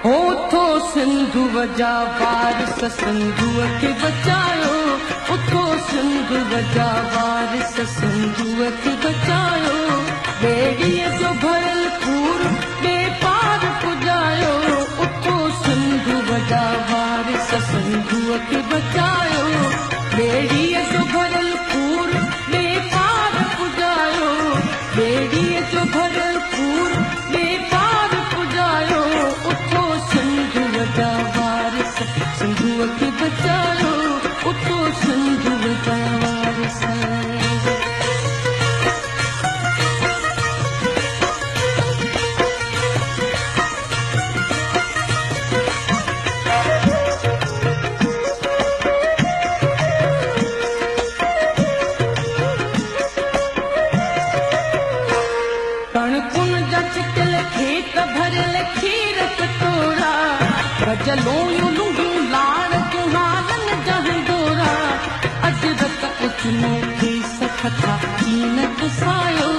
उथो सिंधु वजा वारिस सिंधुअ खे बचायो, उथो सिंधु वजा वारिस सिंधुअ खे बचायो, ॿेड़ीअ जो भरियल पूर ॿे पार पुॼायो, उथो सिंधु वजा वारिस सिंधुअ खे बचायो, ॿेड़ीअ जो भरियल पूर ॿे पार पुॼायो, ॿेड़ीअ जो भरियल पूर ॿे पार पुॼायो, उथो सिंधु वजा वारिस सिंधुअ खे बचायो, उथो सिंधु वजा वारिस। कणकुन जा छिकल खेत भरियल खीर कटोरा, गजलोयूं लुंगियूं लाड़ कुहारन जा हिंदोरा, अजरक उचनो खेस खथा कीन पुसायो,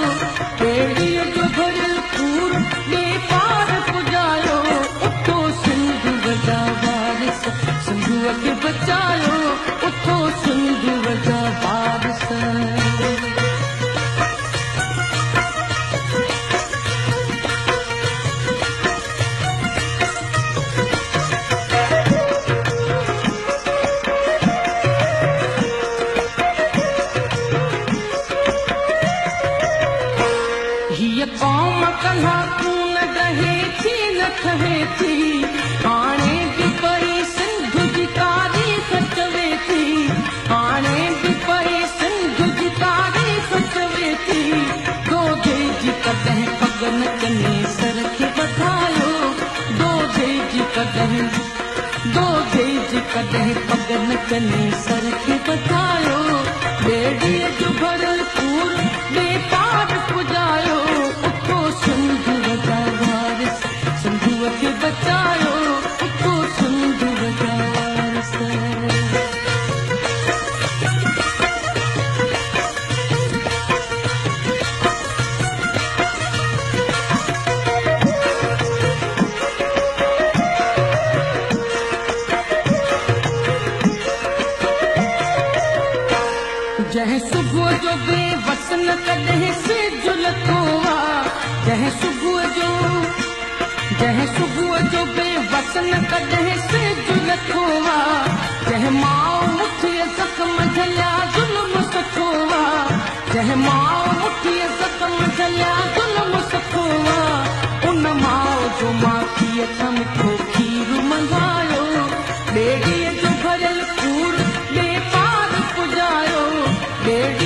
ॿेड़ीअ जो भरियल पूर ॿे पार पुॼायो, उथो सिंधु वजा वारिस सिंधुअ खे बचायो, उथो सिंधु वजा वारिस। हीअ क़ौम कल्हा खून ॾहे थी न ठहे थी, हाणे बि पई सिंधु जी तारीख़ चवे थी, हाणे बि पई सिंधु जी तारीख़ चवे थी, दोधे जी कॾहिं पग न कने सर खे वधायो, दोधे जी कॾहिं पग न कने सर खे वधायो, ॿेड़ीअ जो भरियल पूर ॿे पार पुॼायो, उथो सिंधु वजा वारिस सिंधुअ खे बचायो, उथो सिंधु वजा वारिस। जंहिं सुबुह जो बेवस न कॾहिं सिज लथो आ, जंहिं सुबुह जो बेवस न कॾहिं सिज लथो आ, जंहिं माउ मुठीअ ज़ख़्म झलिया ज़ुल्म सथो आ, जंहिं माउ मुठीअ ज़ख़्म झलिया ज़ुल्म सथो आ, उन माउ जो माखीअ खां मिठो खीर मंगायो, ॿेड़ीअ जो भरियल पूर ॿे पार पुॼायो, ॿेड़ी